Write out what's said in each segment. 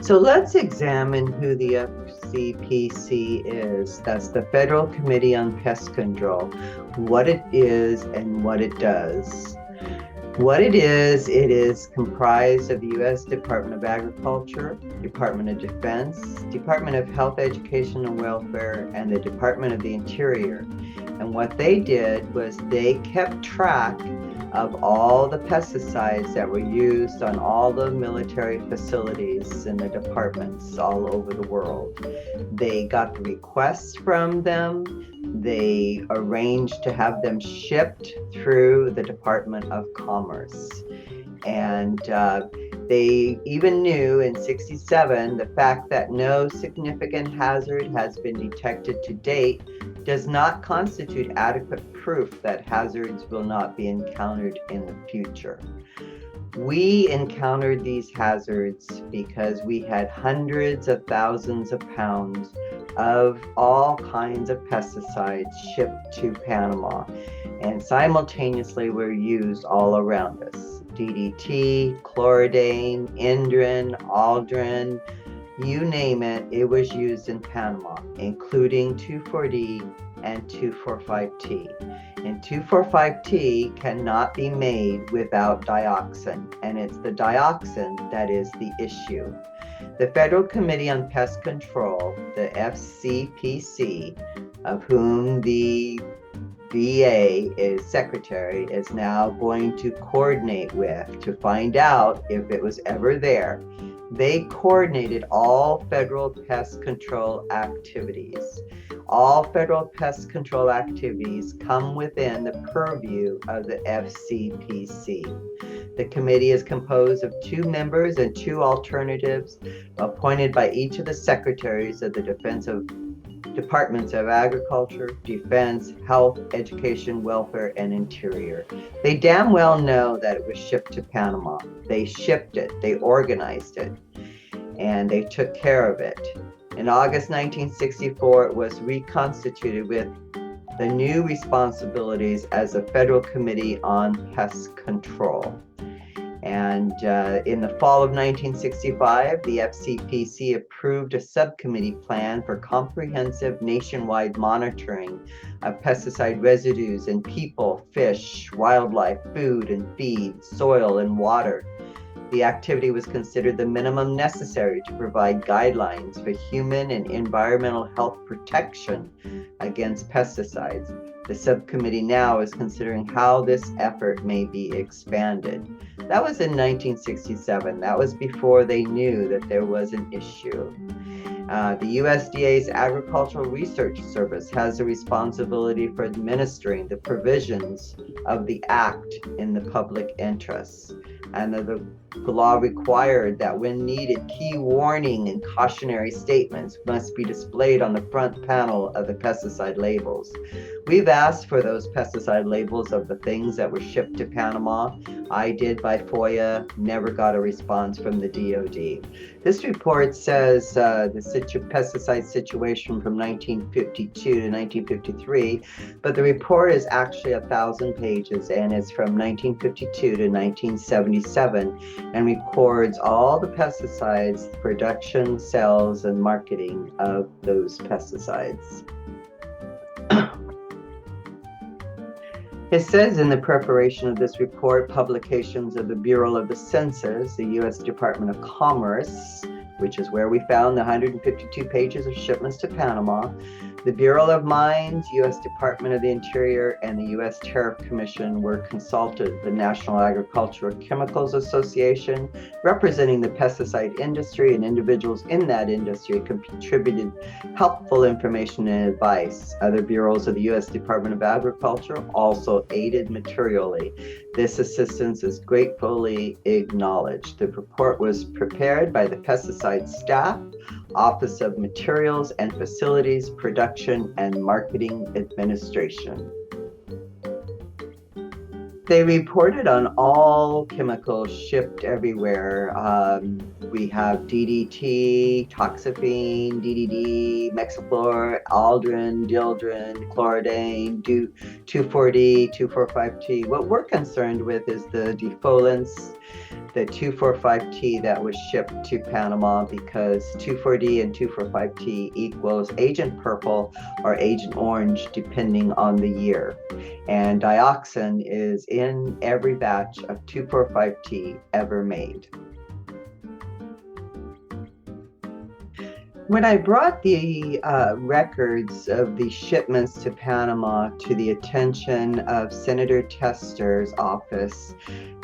So let's examine who the FCPC is. That's the Federal Committee on Pest Control, what it is and what it does. What it is comprised of the U.S. Department of Agriculture, Department of Defense, Department of Health, Education and Welfare, and the Department of the Interior. And what they did was they kept track of all the pesticides that were used on all the military facilities in the departments all over the world. They got the requests from them. They arranged to have them shipped through the Department of Commerce. And they even knew in '67 the fact that no significant hazard has been detected to date does not constitute adequate proof that hazards will not be encountered in the future. We encountered these hazards because we had hundreds of thousands of pounds of all kinds of pesticides shipped to Panama, and simultaneously were used all around us. DDT, chloridane, Indrin, Aldrin, you name it, it was used in Panama, including 2,4-D and 2,4,5-T. And 2,4,5-T cannot be made without dioxin, and it's the dioxin that is the issue. The Federal Committee on Pest Control, the FCPC, of whom the VA is secretary, is now going to coordinate with to find out if it was ever there. They coordinated all federal pest control activities. All federal pest control activities come within the purview of the FCPC. The committee is composed of 2 members and 2 alternatives appointed by each of the secretaries of the Departments of Agriculture, Defense, Health, Education, Welfare, and Interior. They damn well know that it was shipped to Panama. They shipped it, they organized it, and they took care of it. In August 1964, it was reconstituted with the new responsibilities as a Federal Committee on Pest Control. And in the fall of 1965, the FCPC approved a subcommittee plan for comprehensive nationwide monitoring of pesticide residues in people, fish, wildlife, food and feed, soil and water. The activity was considered the minimum necessary to provide guidelines for human and environmental health protection against pesticides. The subcommittee now is considering how this effort may be expanded. That was in 1967. That was before they knew that there was an issue. The USDA's Agricultural Research Service has a responsibility for administering the provisions of the Act in the public interest. And the law required that when needed, key warning and cautionary statements must be displayed on the front panel of the pesticide labels. We've asked for those pesticide labels of the things that were shipped to Panama. I did by FOIA, never got a response from the DOD. This report says the pesticide situation from 1952 to 1953, but the report is actually 1,000 pages and it's from 1952 to 1977 and records all the pesticides, production, sales, and marketing of those pesticides. It says in the preparation of this report, publications of the Bureau of the Census, the U.S. Department of Commerce, which is where we found the 152 pages of shipments to Panama, the Bureau of Mines, U.S. Department of the Interior, and the U.S. Tariff Commission were consulted. The National Agricultural Chemicals Association, representing the pesticide industry, and individuals in that industry contributed helpful information and advice. Other bureaus of the U.S. Department of Agriculture also aided materially. This assistance is gratefully acknowledged. The report was prepared by the pesticide staff, Office of Materials and Facilities, Production and Marketing Administration. They reported on all chemicals shipped everywhere. We have DDT, toxaphene, DDD, Mexaflor, aldrin, dildrin, chloridane, 2,4-D, 2,4,5-T. What we're concerned with is the defoliants, the 2,4,5-T that was shipped to Panama, because 2,4-D and 2,4,5-T equals Agent Purple or Agent Orange, depending on the year. And dioxin is in every batch of 2,4,5-T ever made. When I brought the records of the shipments to Panama to the attention of Senator Tester's office,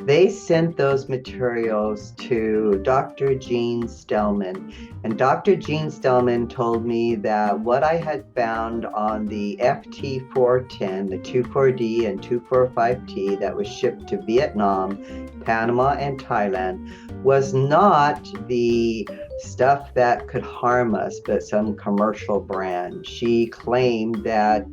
they sent those materials to Dr. Gene Stellman. And Dr. Gene Stellman told me that what I had found on the FT410, the 2,4-D and 2,4,5-T that was shipped to Vietnam, Panama, and Thailand was not the stuff that could harm us, but some commercial brand. She claimed that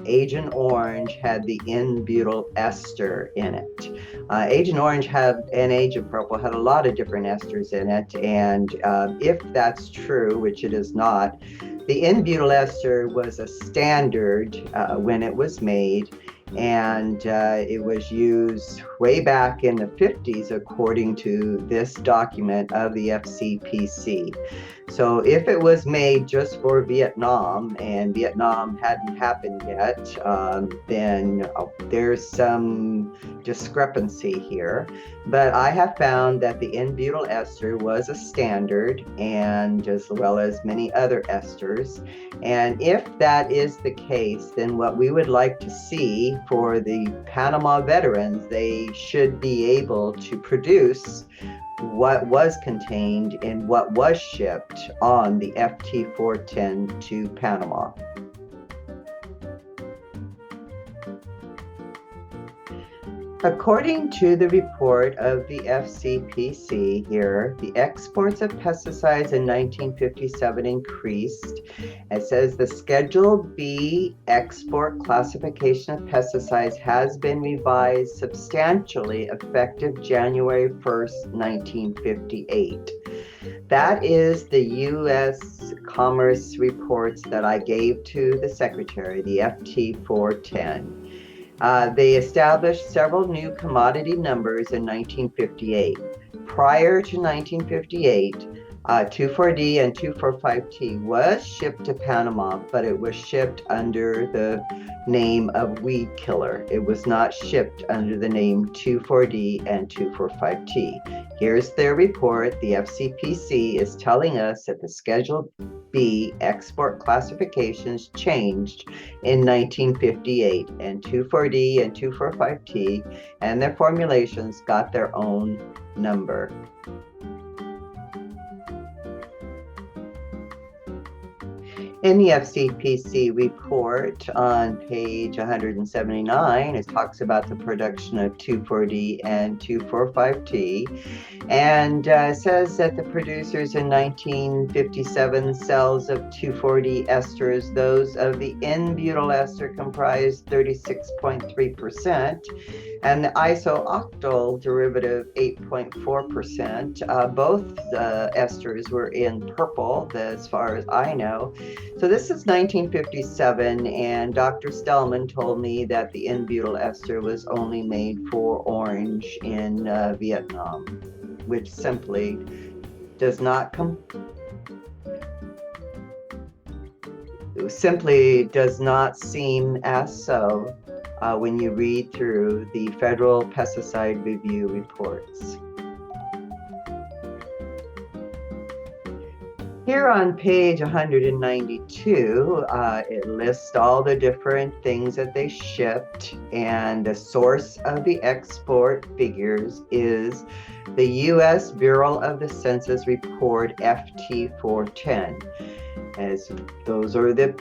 Agent Orange had the N-butyl ester in it. Agent Orange and Agent Purple had a lot of different esters in it, and if that's true, which it is not, the N-butyl ester was a standard when it was made, and it was used way back in the 50s according to this document of the FCPC. So if it was made just for Vietnam, and Vietnam hadn't happened yet, then there's some discrepancy here. But I have found that the N-butyl ester was a standard, and as well as many other esters. And if that is the case, then what we would like to see for the Panama veterans, they should be able to produce what was contained in what was shipped on the FT410 to Panama. According to the report of the FCPC here, the exports of pesticides in 1957 increased. It says the Schedule B export classification of pesticides has been revised substantially effective January 1st, 1958. That is the U.S. Commerce reports that I gave to the Secretary, the FT410. They established several new commodity numbers in 1958. Prior to 1958, 2,4-D and 2,4,5-T was shipped to Panama, but it was shipped under the name of weed killer. It was not shipped under the name 2,4-D and 2,4,5-T. Here's their report. The FCPC is telling us that the Schedule B export classifications changed in 1958, and 2,4-D and 2,4,5-T and their formulations got their own number. In the FCPC report on page 179, it talks about the production of 2,4-D and 2,4,5-T, and says that the producers in 1957 cells of 2,4-D esters, those of the N-butyl ester comprised 36.3%, and the isooctyl derivative 8.4%. Both esters were in purple, as far as I know. So this is 1957, and Dr. Stellman told me that the N-butyl ester was only made for orange in Vietnam, which simply does not seem as so when you read through the Federal Pesticide Review reports. Here on page 192, it lists all the different things that they shipped, and the source of the export figures is the U.S. Bureau of the Census Report FT410, as those are the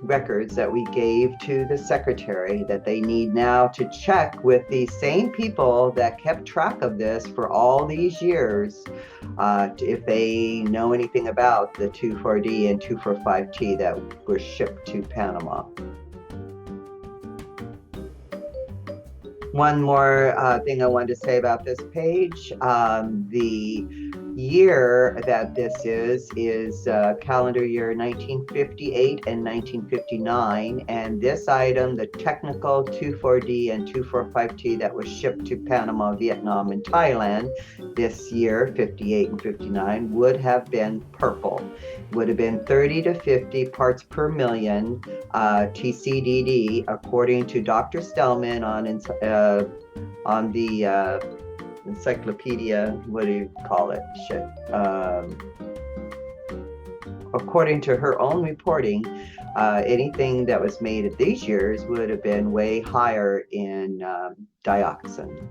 records that we gave to the Secretary that they need now to check with the same people that kept track of this for all these years, if they know anything about the 2,4-D and 2,4,5-T that were shipped to Panama. One more thing I wanted to say about this page. The year that this is calendar year 1958 and 1959. And this item, the technical 24D and 245T that was shipped to Panama, Vietnam, and Thailand this year, 58 and 59, would have been purple. Would have been 30 to 50 parts per million TCDD, according to Dr. Stellman on the encyclopedia, what do you call it? Shit. According to her own reporting, anything that was made at these years would have been way higher in dioxin.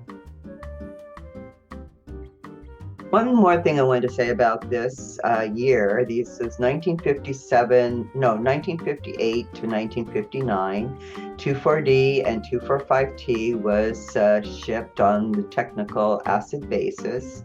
One more thing I wanted to say about this year, this is 1958 to 1959. 24D and 245T was shipped on the technical acid basis.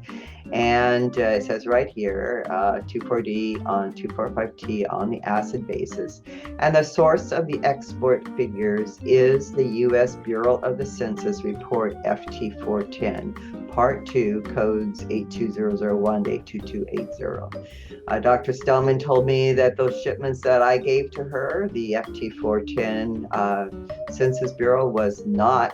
And it says right here, 2,4-D on 2,4,5-T on the acid basis. And the source of the export figures is the U.S. Bureau of the Census Report FT410, Part 2, codes 82001 to 82280. Dr. Stellman told me that those shipments that I gave to her, the FT410 Census Bureau, was not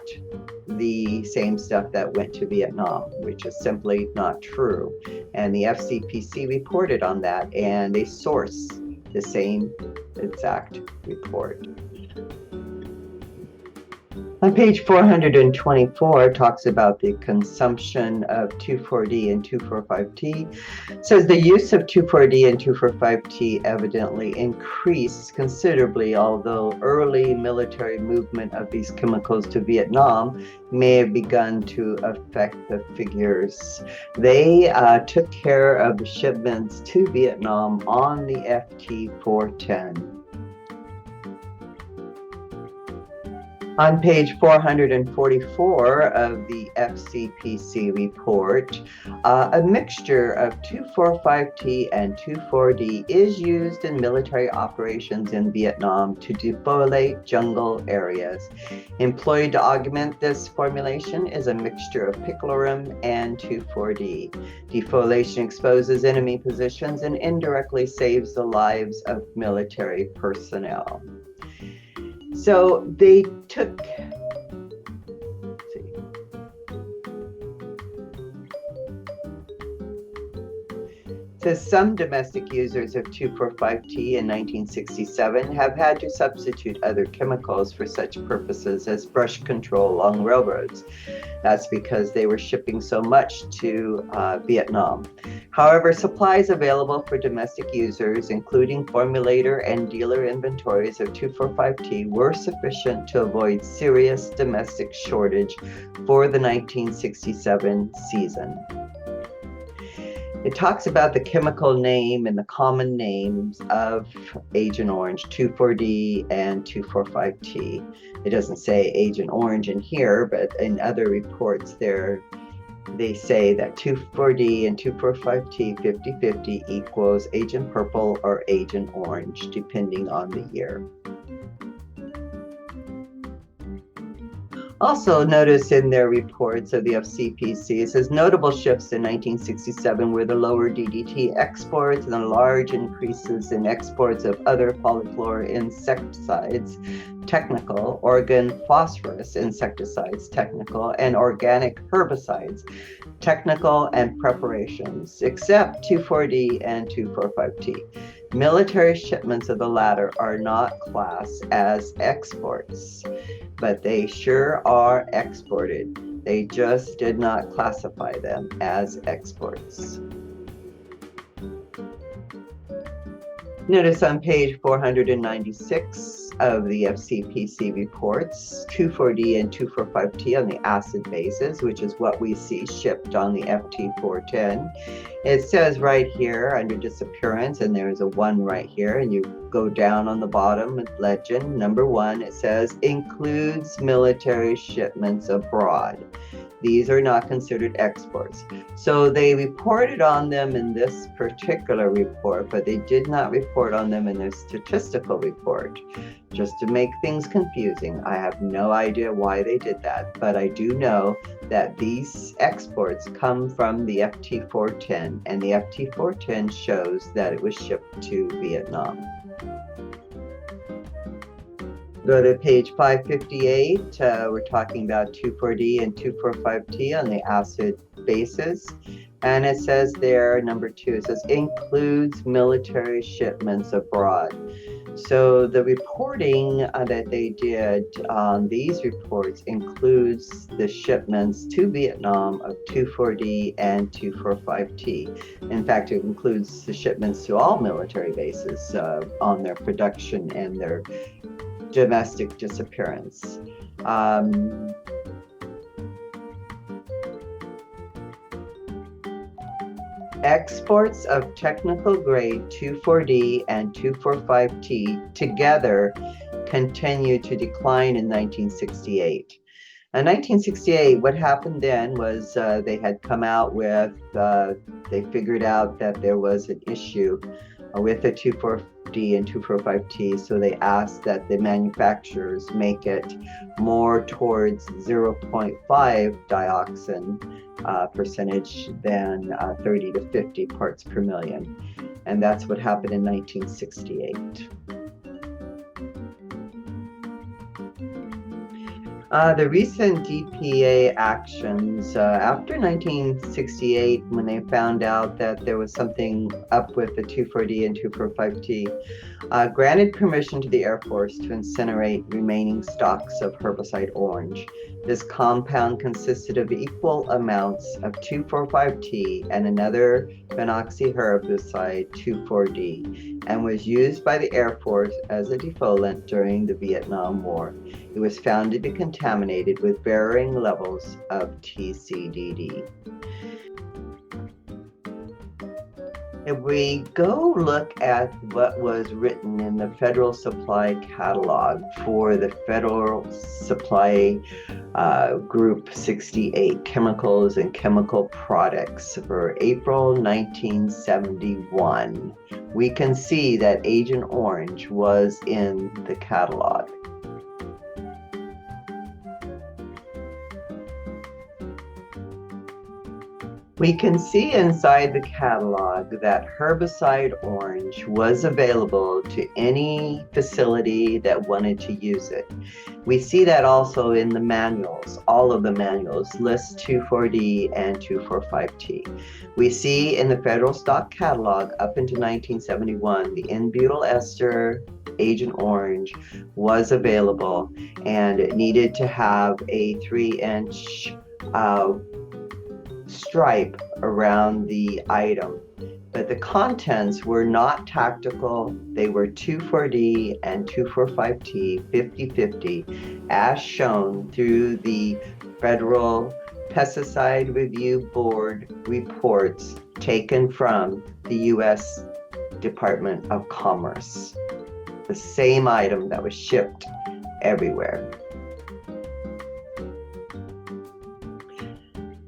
the same stuff that went to Vietnam, which is simply not true. And the FCPC reported on that, and they source the same exact report. On page 424, talks about the consumption of 2,4-D and 2,4,5-T. It says the use of 2,4-D and 2,4,5-T evidently increased considerably, although early military movement of these chemicals to Vietnam may have begun to affect the figures. They took care of the shipments to Vietnam on the FT410. On page 444 of the FCPC report, a mixture of 2,4,5-T and 2,4-D is used in military operations in Vietnam to defoliate jungle areas. Employed to augment this formulation is a mixture of picloram and 2,4-D. Defoliation exposes enemy positions and indirectly saves the lives of military personnel. So they took, some domestic users of 2,4,5-T in 1967 have had to substitute other chemicals for such purposes as brush control along railroads. That's because they were shipping so much to Vietnam. However, supplies available for domestic users, including formulator and dealer inventories of 2,4,5-T, were sufficient to avoid serious domestic shortage for the 1967 season. It talks about the chemical name and the common names of Agent Orange, 2,4-D and 2,4,5-T. It doesn't say Agent Orange in here, but in other reports they say that 2,4-D and 2,4,5-T 50-50 equals Agent Purple or Agent Orange, depending on the year. Also notice in their reports of the FCPC, it says notable shifts in 1967 were the lower DDT exports and the large increases in exports of other polyfluor insecticides, technical, organ phosphorus insecticides, technical, and organic herbicides, technical, and preparations, except 2,4-D and 2,4,5-T. Military shipments of the latter are not classed as exports, but they sure are exported. They just did not classify them as exports. Notice on page 496 of the FCPC reports, 2,4-D and 2,4,5-T on the acid basis, which is what we see shipped on the FT410. It says right here under disappearance, and there's a 1 right here, and you go down on the bottom with legend, number 1, it says includes military shipments abroad. These are not considered exports. So they reported on them in this particular report, but they did not report on them in their statistical report. just to make things confusing. I have no idea why they did that, but I do know that these exports come from the FT410, and the FT410 shows that it was shipped to Vietnam. Go to page 558. We're talking about 2,4-D and 2,4,5-T on the acid bases. And it says there, number 2, it says includes military shipments abroad. So the reporting that they did on these reports includes the shipments to Vietnam of 2,4-D and 2,4,5-T. In fact, it includes the shipments to all military bases on their production and their domestic disappearance. Exports of technical grade 2,4-D and 2,4,5-T together continued to decline in 1968. In 1968, what happened then was they had come out with, they figured out that there was an issue with the 2,4-D and 2,4,5-T, so they asked that the manufacturers make it more towards 0.5 dioxin percentage than 30 to 50 parts per million. And that's what happened in 1968. The recent DPA actions after 1968, when they found out that there was something up with the 2,4-D and 2,4,5-T, granted permission to the Air Force to incinerate remaining stocks of herbicide orange. This compound consisted of equal amounts of 2,4,5-T and another phenoxyherbicide 2,4-D, and was used by the Air Force as a defoliant during the Vietnam War. It was found to be contaminated with varying levels of TCDD. If we go look at what was written in the Federal Supply Catalog for the Federal Supply Group 68, Chemicals and Chemical Products, for April 1971, we can see that Agent Orange was in the catalog. We can see inside the catalog that herbicide orange was available to any facility that wanted to use it. We see that also in the manuals. All of the manuals list 2,4-D and 2,4,5-T. We see in the federal stock catalog up into 1971, the N-butyl ester Agent Orange was available, and it needed to have a 3-inch stripe around the item, but the contents were not tactical. They were 2,4-D and 2,4,5-T 50/50, as shown through the Federal Pesticide Review Board reports taken from the U.S. Department of Commerce. The same item that was shipped everywhere.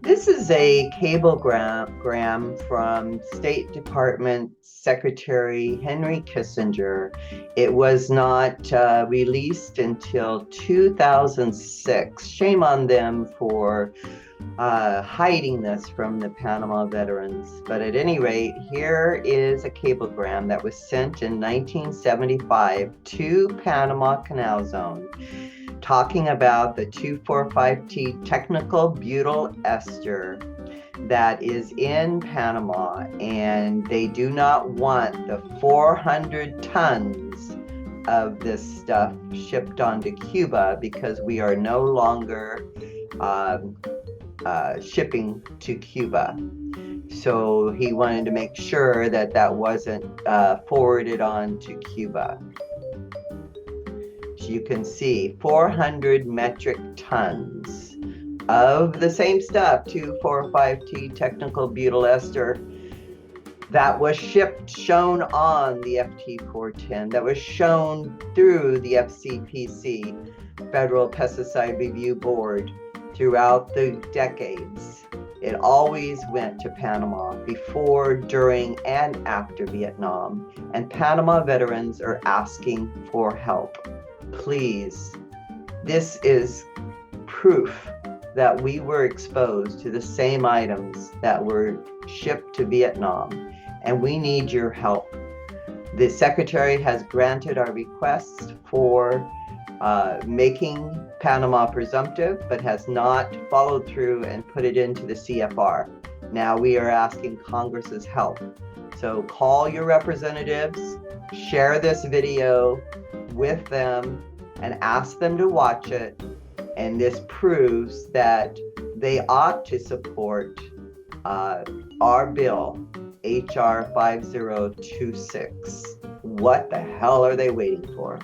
This is a cablegram from State Department Secretary Henry Kissinger. It was not released until 2006. Shame on them for hiding this from the Panama veterans. But at any rate, here is a cablegram that was sent in 1975 to Panama Canal Zone, talking about the 2,4,5-T technical butyl ester that is in Panama, and they do not want the 400 tons of this stuff shipped onto Cuba because we are no longer shipping to Cuba. So he wanted to make sure that that wasn't forwarded on to Cuba. You can see 400 metric tons of the same stuff, 2,4,5-T technical butyl ester, that was shipped, shown on the FT410, that was shown through the FCPC, Federal Pesticide Review Board, throughout the decades. It always went to Panama before, during, and after Vietnam, and Panama veterans are asking for help. please, this is proof that we were exposed to the same items that were shipped to Vietnam, and we need your help. The Secretary has granted our requests for making Panama presumptive, but has not followed through and put it into the CFR. Now we are asking Congress's help. So call your representatives, share this video with them, and ask them to watch it. And this proves that they ought to support our bill, HR 5026. What the hell are they waiting for?